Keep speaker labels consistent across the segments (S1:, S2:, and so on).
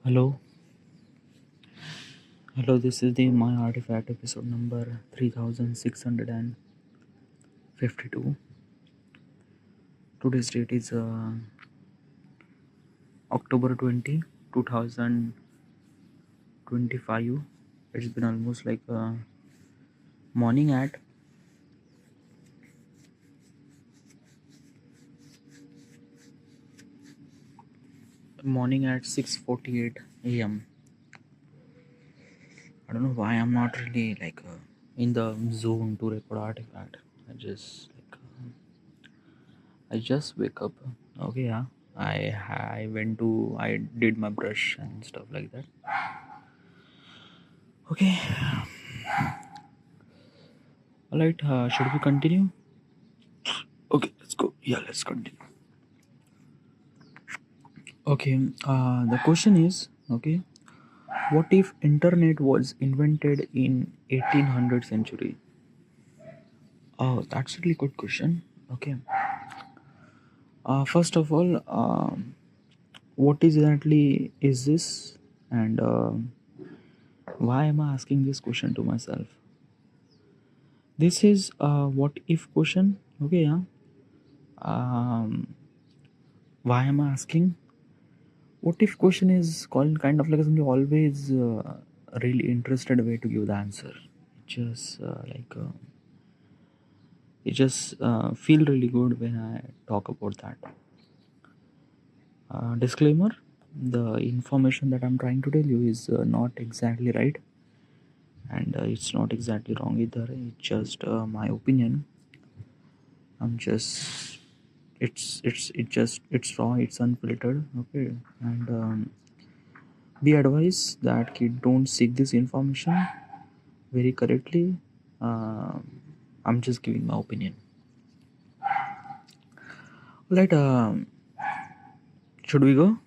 S1: Hello, hello. This is the My Artifact episode number 3652. Today's date is October 20, 2025. It's been almost like morning at morning at 6:48 a.m. I don't know why I'm not really like in the zone to record Artifact. I just wake up. Okay, yeah. I did my brush and stuff like that. Okay, all right. Should we continue? Okay, let's go. Yeah, let's continue. Okay, the question is, okay, what if internet was invented in 1800 century? Oh, that's a really good question. Okay, first of all, what exactly is this, and why am I asking this question to myself? This is a what if question. Okay, yeah. Why am I asking? What if question is called kind of like something always really interested way to give the answer. It just feel really good when I talk about that. Disclaimer: the information that I'm trying to tell you is not exactly right, and it's not exactly wrong either. It's just my opinion. I'm just it's raw, it's unfiltered. Okay, and be advised that kid don't seek this information very correctly. I'm just giving my opinion. Right, should we go?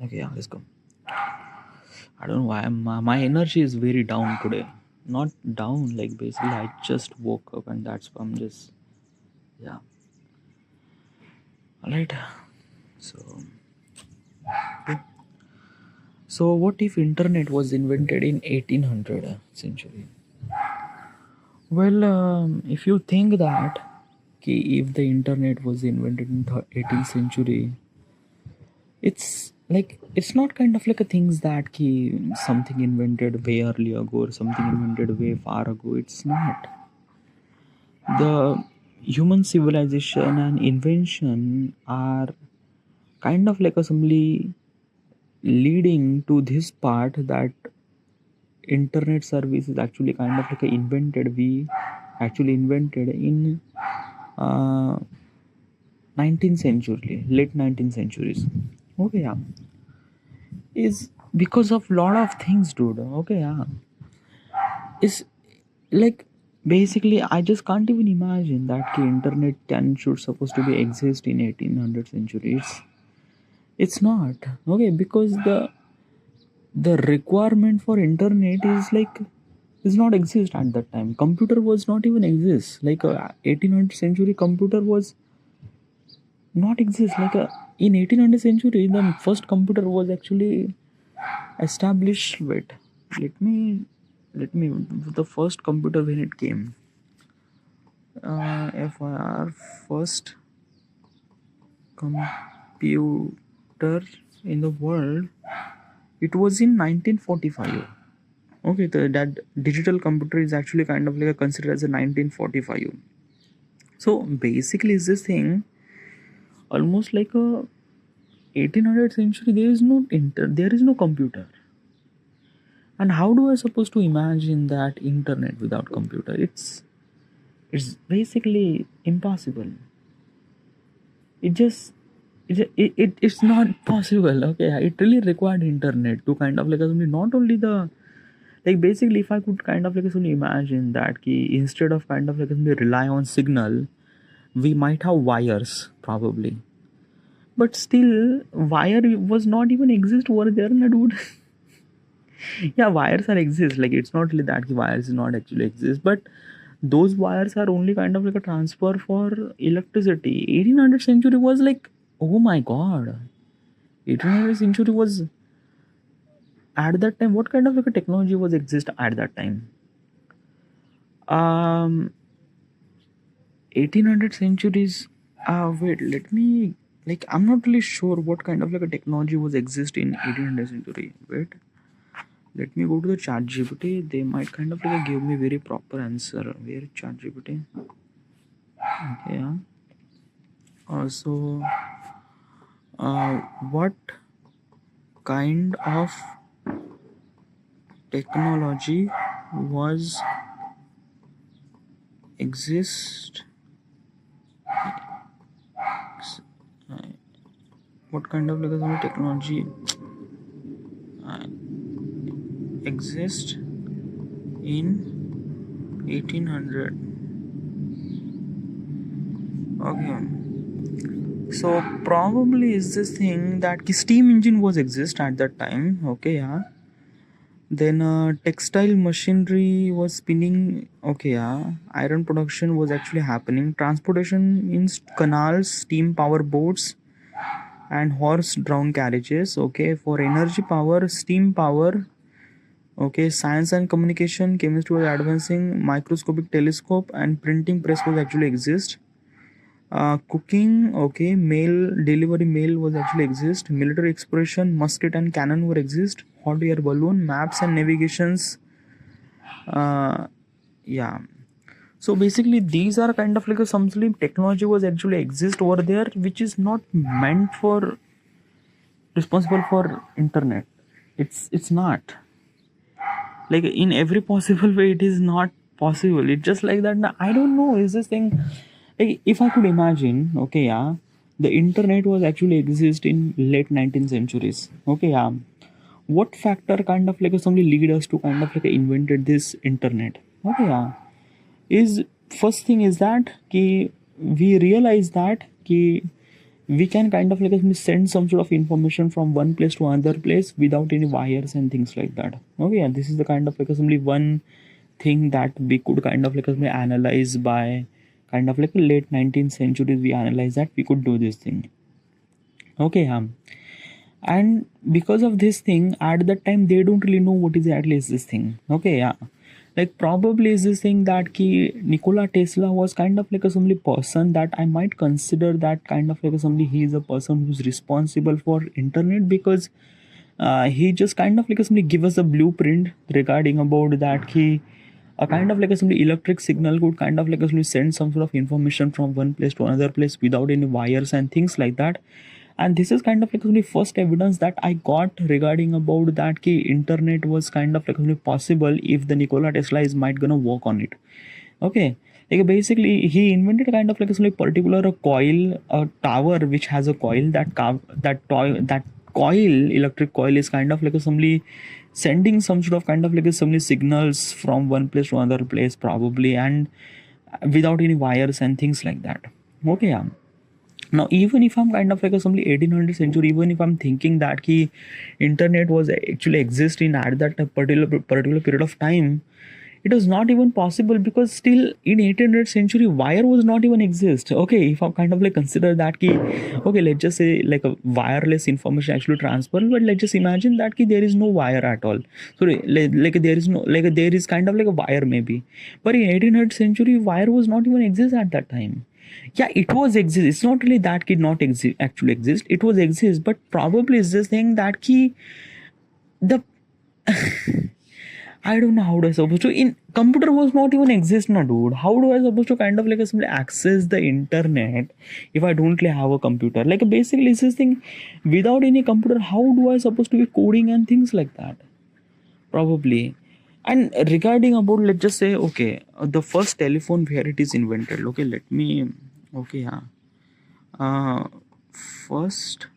S1: Okay, yeah, let's go. I don't know why my energy is very down today. Not down, like basically I just woke up and that's why I'm just, yeah. All right. So, okay. So what if internet was invented in 1800 century? Well, if you think that if the internet was invented in the 18th century, it's not kind of like a things that something invented way early ago or something invented way far ago. It's not. The human civilization and invention are kind of like assembly leading to this part that internet service is actually kind of like a invented we actually invented in uh, 19th century, late 19th centuries. Okay, yeah, is because of lot of things, dude. Okay, yeah, is like basically I just can't even imagine that the internet can should supposed to be exist in 1800 centuries. It's not. Okay, because the requirement for internet is like does not exist at that time. Computer was not even exist. Like 1800 century computer was not exist. In 1800 century, the first computer was actually established. Wait, let me the first computer when it came. FIR first computer in the world. It was in 1945. Okay, that digital computer is actually kind of like considered as a 1945. So basically, is this thing almost like a 1800th century? There is no computer. And how do I supposed to imagine that internet without computer? It's basically impossible. It just it's not possible. Okay, it really required internet to kind of like not only the like basically if I could kind of like imagine that instead of kind of like rely on signal, we might have wires probably, but still wire was not even exist over there, na dude. Yeah, wires are exist, like it's not really that wires not actually exist, but those wires are only kind of like a transfer for electricity. 1800 century was like, oh my god, 1800 century was at that time, what kind of like a technology was exist at that time? 1800 centuries. Wait, let me, like, I'm not really sure what kind of like a technology was exist in 1800 century. Wait, let me go to the chat GPT. They might kind of like give me very proper answer. Where chat GPT? Okay, yeah. So what kind of technology was exist what kind of like some technology exist in 1800? Okay, so probably is this thing that steam engine was exist at that time. Okay, yeah. Then textile machinery was spinning. Okay, yeah. Iron production was actually happening. Transportation means canals, steam power boats, and horse drawn carriages. Okay, for energy power, steam power. Okay, science and communication, chemistry was advancing. Microscopic telescope and printing press was actually exist. Cooking, okay, mail delivery, mail was actually exist. Military exploration, musket and cannon were exist. Hot air balloon, maps and navigations. Yeah. So basically, these are kind of like a some sort of technology was actually exist over there, which is not meant for responsible for internet. It's not, like, in every possible way it is not possible. It's just like that. I don't know, is this thing, like, if I could imagine, okay, yeah, the internet was actually exist in late 19th centuries. Okay, yeah, what factor kind of like somebody lead us to kind of like invented this internet? Okay, yeah, is first thing is that we realize that we can kind of like send some sort of information from one place to another place without any wires and things like that. Okay, and this is the kind of like simply one thing that we could kind of like analyze by kind of like late 19th centuries. We analyze that we could do this thing. Okay, and because of this thing at that time they don't really know what exactly is this thing. Okay, yeah, like probably is this thing that Nikola Tesla was kind of like a somebody person that I might consider that kind of like a somebody, he is a person who's responsible for internet, because he just kind of like a somebody give us a blueprint regarding about that a kind of like a somebody electric signal could kind of like a somebody send some sort of information from one place to another place without any wires and things like that. And this is kind of like the first evidence that I got regarding about that internet was kind of like possible if the Nikola Tesla is might gonna work on it. Okay, like basically he invented kind of like a particular coil, a tower which has a coil that coil, electric coil, is kind of like a somebody sending some sort of kind of like a somebody signals from one place to another place probably, and without any wires and things like that. Okay, yeah. Now even if I'm kind of like a somebody 1800 century, even if I'm thinking that internet was actually existing at that particular period of time, it was not even possible, because still in 1800 century wire was not even exist. Okay, if I kind of like consider that okay, let's just say like a wireless information actually transfer, but let's just imagine that there is no wire at all. So like there is no, like there is kind of like a wire maybe, but in 1800 century wire was not even exist at that time. Yeah, it was exist, it's not really that not exist, actually exist, it was exist, but probably is this thing that the I don't know how do I supposed to, in computer was not even exist na dude. How do I supposed to kind of like simply access the internet if I don't really have a computer? Like basically it's this thing, without any computer how do I supposed to be coding and things like that? Probably. And regarding about, let's just say, okay, the first telephone where it is invented. Okay, let me, okay, yeah. First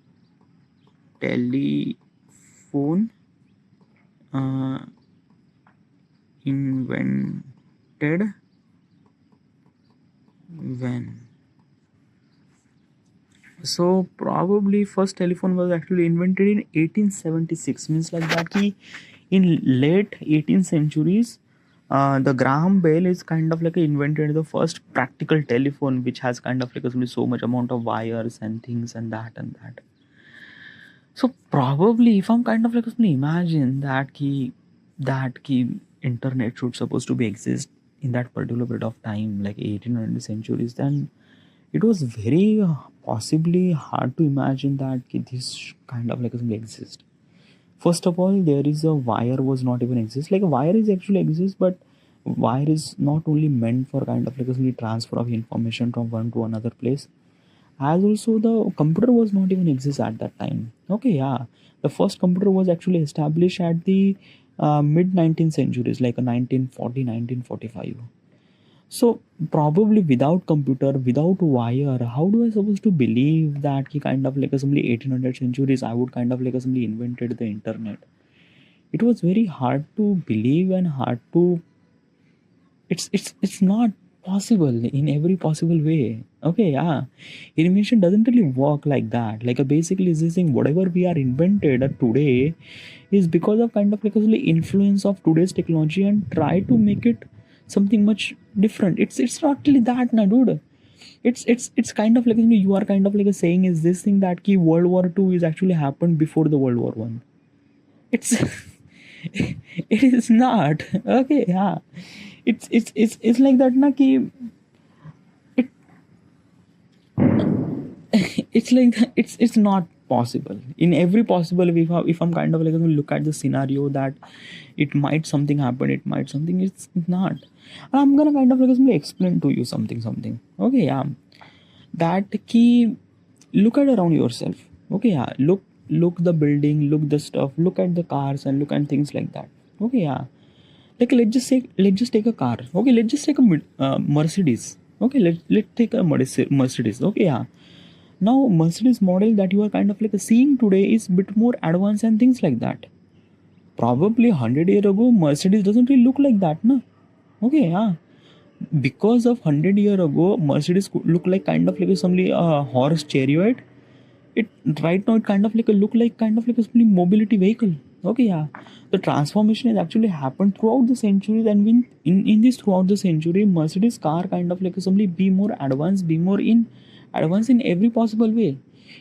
S1: telephone invented when? So probably first telephone was actually invented in 1876. Means like that in late 18th centuries, the Graham Bell is kind of like invented the first practical telephone, which has kind of like so much amount of wires and things and that and that. So probably if I'm kind of like imagine that key internet should supposed to be exist in that particular period of time, like 1800 centuries, then it was very possibly hard to imagine that this kind of like exist. First of all, there is a wire was not even exist. Like a wire is actually exist, but wire is not only meant for kind of like transfer of information from one to another place. As also the computer was not even exist at that time. Okay, yeah, the first computer was actually established at the mid 19th centuries, like a 1940 1945. So probably without computer, without wire, how do I supposed to believe that he kind of like assembly 1800 centuries I would kind of like assembly invented the internet? It was very hard to believe and hard to it's not possible in every possible way. Okay, yeah. Invention doesn't really work like that. Like a basically is this thing whatever we are invented today is because of kind of like a influence of today's technology and try to make it something much different. It's not really that na dude. It's kind of like you are kind of like saying is this thing that key World War II is actually happened before the World War One. It's it is not. Okay, yeah. It's like that na ki it it's like that, it's not possible in every possible way. If I'm kind of like look at the scenario that it might something happen, it might something, it's not. And I'm gonna kind of like explain to you something. Okay, yeah. That key look at around yourself. Okay, yeah. Look the building, look the stuff, look at the cars and look at things like that. Okay, yeah. Like let's just take a car. Okay, let's just take a Mercedes. Okay, let's take a Mercedes. Okay, yeah. Now Mercedes model that you are kind of like seeing today is bit more advanced and things like that. Probably 100 years ago Mercedes doesn't really look like that, no? Okay, yeah. Because of 100 years ago Mercedes could look like kind of like some horse chariot. It right now it kind of like a look like kind of like a mobility vehicle. Okay, yeah. The transformation has actually happened throughout the centuries, and in this throughout the century Mercedes car kind of like simply be more advanced, be more in advanced in every possible way.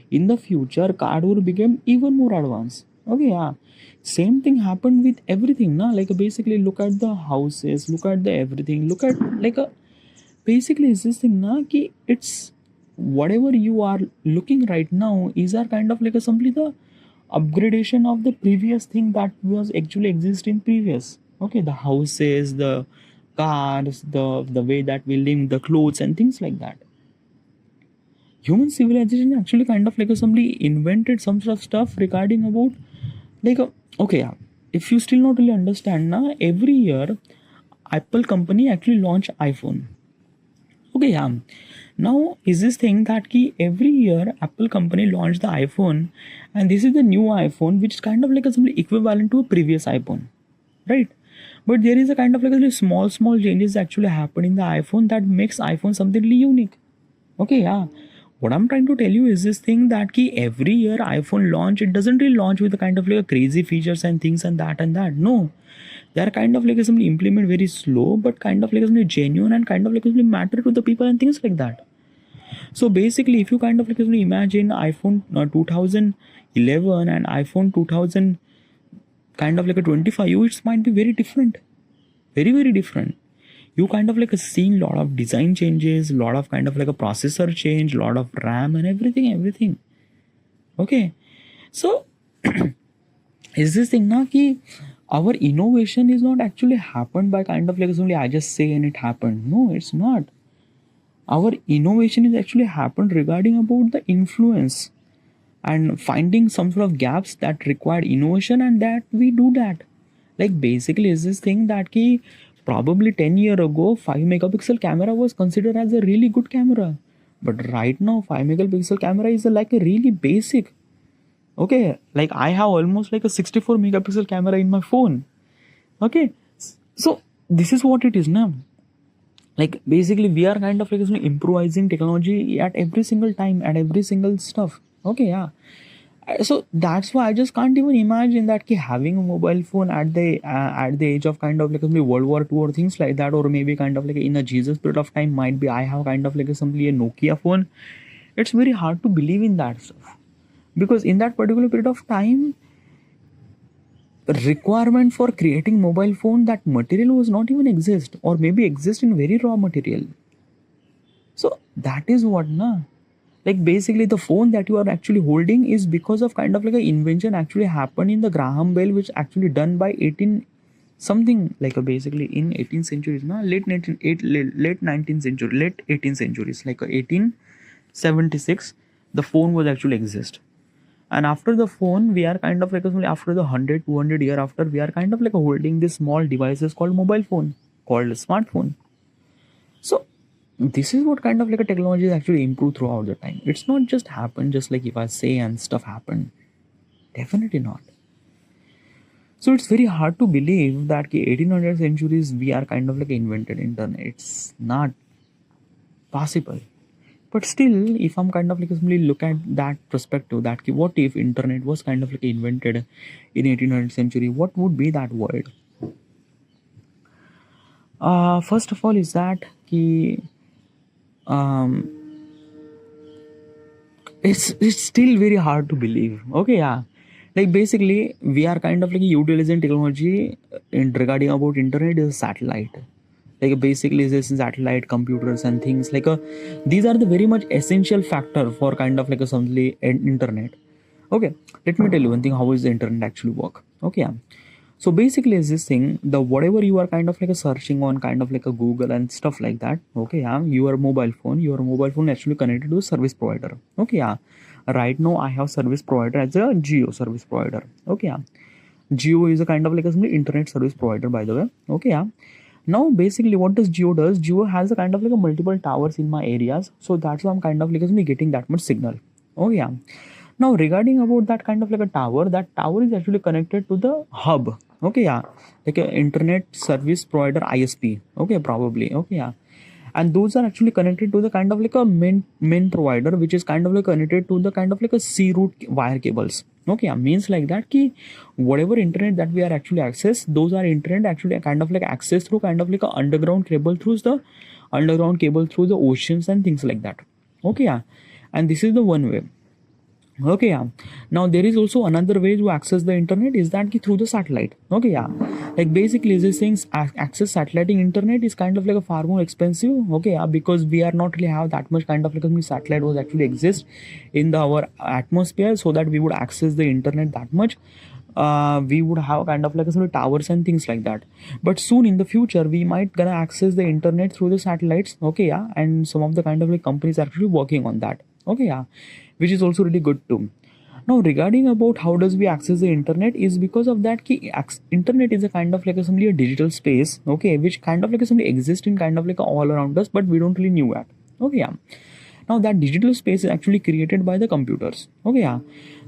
S1: In the future car will become even more advanced. Okay, yeah. Same thing happened with everything now. Like basically look at the houses, look at the everything, look at like a basically is this thing na ki it's whatever you are looking right now is our kind of like a simply the upgradation of the previous thing that was actually exist in previous. Okay, the houses, the cars, the way that we live, the clothes and things like that. Human civilization actually kind of like a somebody invented some sort of stuff regarding about like a, okay, yeah. If you still not really understand na, every year Apple company actually launch iPhone. Okay, yeah. Now is this thing that key every year Apple company launched the iPhone, and this is the new iPhone which is kind of like a simply equivalent to a previous iPhone, right? But there is a kind of like a small changes actually happen in the iPhone that makes iPhone something really unique. Okay, yeah. What I'm trying to tell you is this thing that key every year iPhone launch, it doesn't really launch with the kind of like a crazy features and things and that and that. No, they are kind of like something implement very slow, but kind of like something genuine and kind of like something matter to the people and things like that. So basically, if you kind of like imagine iPhone 2011 and iPhone 2000 kind of like a 25, it might be very different, very different. You kind of like seeing lot of design changes, lot of kind of like a processor change, lot of RAM and everything. Okay, so is this thing na ki our innovation is not actually happened by kind of like only I just say and it happened. No, it's not. Our innovation is actually happened regarding about the influence and finding some sort of gaps that required innovation, and that we do that. Like basically is this thing that ki probably 10 years ago 5 megapixel camera was considered as a really good camera, but right now 5 megapixel camera is like a really basic. Okay, like I have almost like a 64 megapixel camera in my phone. Okay, so this is what it is now. Like basically we are kind of like improvising technology at every single time, at every single stuff. Okay, yeah. So that's why I just can't even imagine that ki having a mobile phone at the age of kind of like World War II or things like that, or maybe kind of like in a Jesus period of time might be I have kind of like simply a Nokia phone. It's very hard to believe in that stuff. because in that particular period of time, requirement for creating mobile phone, that material was not even exist, or maybe exist in very raw material. So that is what na, like basically the phone that you are actually holding is because of kind of like an invention actually happened in the Graham Bell, which actually done by 18 something, like a basically in 18th centuries na, late 19th century, late 18th centuries, like a 1876 the phone was actually exist. And after the phone, we are kind of like after the 100 200 year after, we are kind of like holding this small devices called mobile phone, called a smartphone. So this is what kind of like a technology is actually improved throughout the time. It's not just happened just like if I say and stuff happened. Definitely not. So it's very hard to believe that 1800 centuries we are kind of like invented internet. It's not possible. But still, if I'm kind of like simply look at that perspective, that what if internet was kind of like invented in 1800 century, what would be that world? First of all, is that um, it's still very hard to believe. Okay, yeah, like basically we are kind of like utilizing technology in regarding about internet is satellite. Like basically this is satellite computers and things like these are the very much essential factor for kind of like a something internet. Okay, let me tell you one thing, how is the internet actually work. Okay, yeah. So basically is this thing, the whatever you are kind of like a searching on kind of like a Google and stuff like that. Okay, yeah, your mobile phone actually connected to a service provider. Okay, yeah, right now I have service provider as a Geo service provider. Okay, yeah, Geo is a kind of like a internet service provider, by the way. Okay, yeah. Now basically what does Geo does? Geo has a kind of like a multiple towers in my areas, so that's why I'm kind of like getting that much signal. Oh yeah. Now regarding about that kind of like a tower, that tower is actually connected to the hub. Okay, yeah, like a internet service provider ISP. Okay, probably. Okay, yeah, and those are actually connected to the kind of like a main provider, which is kind of like connected to the kind of like a C route wire cables. Okay, yeah, means like that ki whatever internet that we are actually access, those are internet actually kind of like access through kind of like a underground cable through the oceans and things like that. Okay, yeah, and this is the one way. Okay, yeah. Now there is also another way to access the internet, is that through the satellite. Okay, yeah. Like basically these things access satellite internet is kind of like a far more expensive. Okay, yeah, because we are not really have that much kind of like a satellite was actually exist in our atmosphere, so that we would access the internet that much. We would have kind of like some towers and things like that. But soon in the future, we might gonna access the internet through the satellites. Okay, yeah, and some of the kind of like companies are actually working on that. Okay, yeah, which is also really good too. Now regarding about how does we access the internet is because of that internet is a kind of like a digital space. Okay, which kind of like a exists in kind of like all around us, but we don't really knew that. Okay, yeah. Now that digital space is actually created by the computers. Okay, yeah,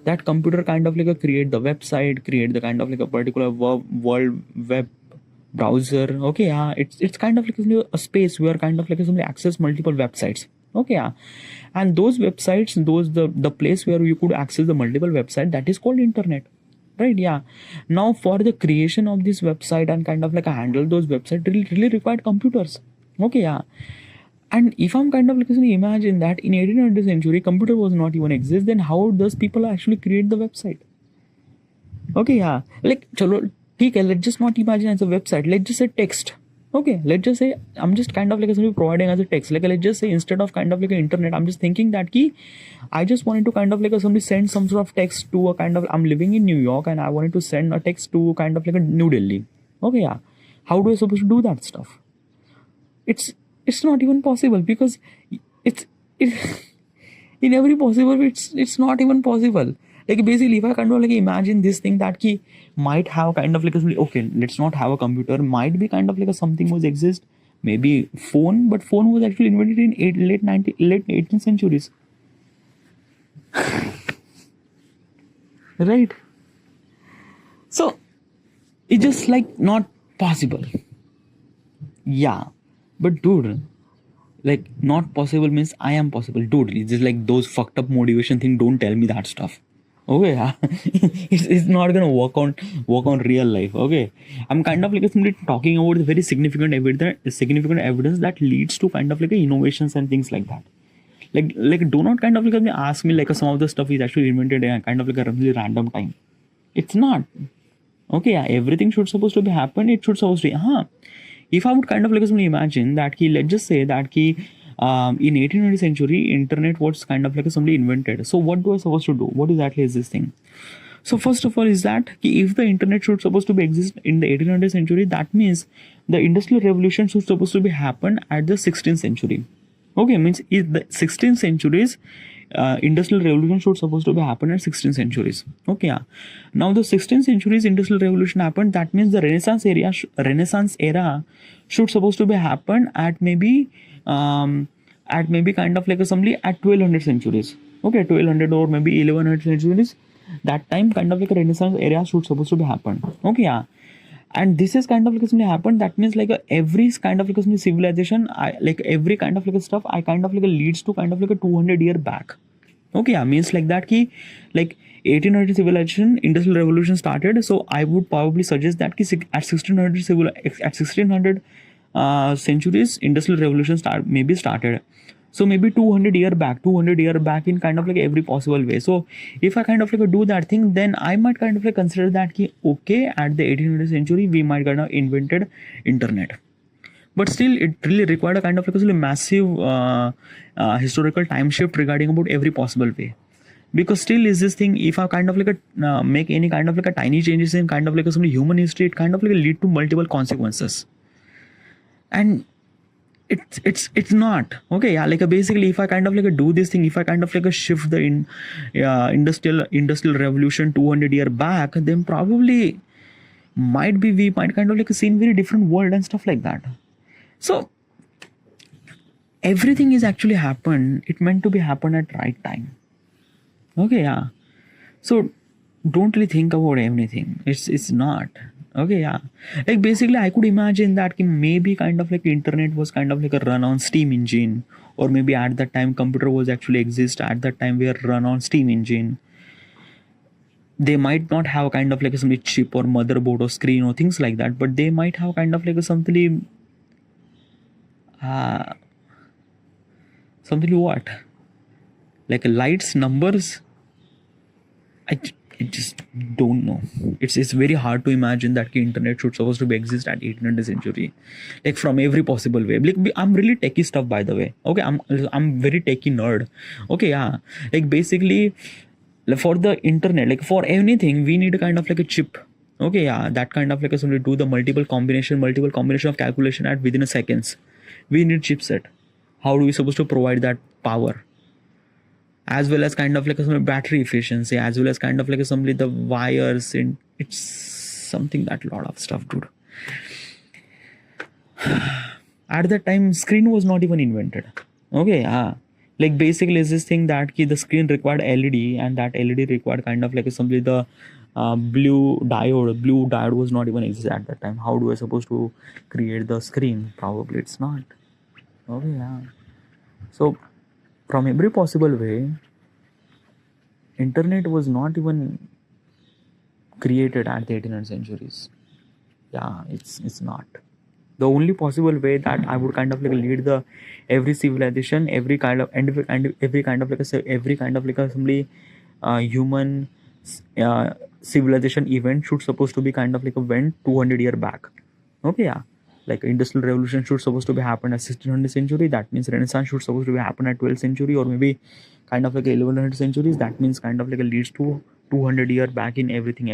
S1: that computer kind of like create the website, create the kind of like a particular world web browser. Okay, yeah, it's kind of like a space where kind of like somebody access multiple websites. Okay, yeah, and those websites, those the place where you could access the multiple website, that is called internet, right? Yeah. Now for the creation of this website and kind of like handle those websites really required computers. Okay, yeah. And if I'm kind of like imagine that in 1800th century computer was not even exist, then how does people actually create the website? Okay, yeah, like chalo, okay, let's just not imagine as a website, let's just say text. Okay, let's just say I'm just kind of like providing as a text, like let's just say instead of kind of like an internet, I'm just thinking that key I just wanted to kind of like somebody send some sort of text to a kind of, I'm living in New York and I wanted to send a text to kind of like a New Delhi. Okay, yeah, how do I supposed to do that stuff? It's not even possible, because it's it, in every possible it's not even possible. Like basically if I kind of like imagine this thing that key might have kind of like okay, let's not have a computer, might be kind of like something was exist, maybe phone, but phone was actually invented in late 18th centuries. Right, so it's just like not possible. Yeah, but dude, like not possible means I am possible, dude. It's just like those fucked up motivation thing, don't tell me that stuff. Okay, yeah. It's not gonna work on real life. Okay, I'm kind of like simply talking about the very significant evidence that leads to kind of like innovations and things like that. Like do not kind of like ask me like some of the stuff is actually invented in a kind of like a really random time. It's not. Okay, yeah, everything should supposed to be happen. It should supposed to be, if I would kind of like imagine that let's just say that in 18th century internet was kind of like somebody invented. So what do I supposed to do? What exactly is this thing? So first of all is that if the internet should supposed to be exist in the 1800th century, that means the industrial revolution should supposed to be happen at the 16th century. Okay, means if the 16th centuries industrial revolution should supposed to be happen at 16th centuries. Okay, yeah. Now the 16th centuries industrial revolution happened. That means the Renaissance era should supposed to be happen at maybe kind of like assembly at 1200 centuries. Okay, 1200 or maybe 1100 centuries. That time kind of like a Renaissance era should supposed to be happen. Okay, yeah. And this is kind of like something happened. That means like every kind of like something civilization, every kind of like stuff I kind of like leads to kind of like a 200-year back. Okay, yeah, means like that like 1800 civilization industrial revolution started. So I would probably suggest that at 1600 centuries industrial revolution started. So maybe 200 year back in kind of like every possible way. So if I kind of like do that thing, then I might kind of like consider that okay, at the 1800th century we might kind of invented internet. But still it really required a kind of like a massive historical time shift regarding about every possible way. Because still is this thing, if I kind of like make any kind of like a tiny changes in kind of like some human history, it kind of like lead to multiple consequences. And it's not okay, yeah, like basically if I kind of like do this thing, if I kind of like shift the industrial revolution 200-year back, then probably we might kind of like seen very different world and stuff like that. So everything is actually happened, it meant to be happen at right time. Okay, yeah. So don't really think about anything. It's not. Okay, yeah. Like basically I could imagine that maybe kind of like internet was kind of like a run on steam engine, or maybe at that time computer was actually exist at that time we are run on steam engine. They might not have kind of like some chip or motherboard or screen or things like that, but they might have kind of like something what? Like lights, numbers. I just don't know. It's very hard to imagine that internet should supposed to be exist at 1800th century, like from every possible way. Like I'm really techie stuff, by the way. Okay, I'm very techie nerd. Okay, yeah. Like basically, for the internet, like for anything, we need a kind of like a chip. Okay, yeah, that kind of like a somebody do the multiple combination of calculation at within a seconds. We need chipset. How do we supposed to provide that power? As well as kind of like some battery efficiency, as well as kind of like some the wires, and it's something that lot of stuff, dude. At that time screen was not even invented. Okay, yeah. Like basically is this thing that the screen required LED, and that LED required kind of like simply the blue diode was not even exist at that time. How do I supposed to create the screen? Probably it's not. Okay, yeah. So from every possible way, internet was not even created at the 1800 centuries. Yeah, it's not. The only possible way that I would kind of like lead the every civilization, every kind of assembly human civilization event should supposed to be kind of like a went 200-year back. Okay, yeah. Like industrial revolution should supposed to be happen at 1600th century. That means Renaissance should supposed to be happen at 12th century, or maybe kind of like 1100 centuries. That means kind of like leads to 200-year back in everything.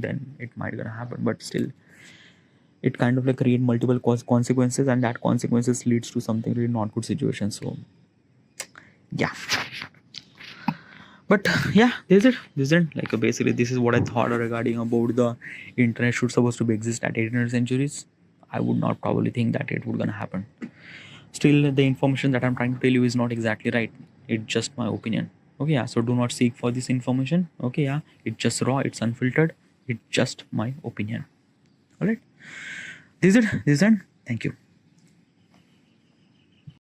S1: Then it might gonna happen, but still, it kind of like create multiple consequences, and that consequences leads to something really not good situation. So yeah. But yeah, this is like basically this is what I thought regarding about the internet should supposed to be exist at 1800 centuries. I would not probably think that it would gonna happen. Still, the information that I'm trying to tell you is not exactly right. It's just my opinion. Okay, yeah. So do not seek for this information. Okay, yeah. It's just raw. It's unfiltered. It's just my opinion. All right. This is it. Thank you.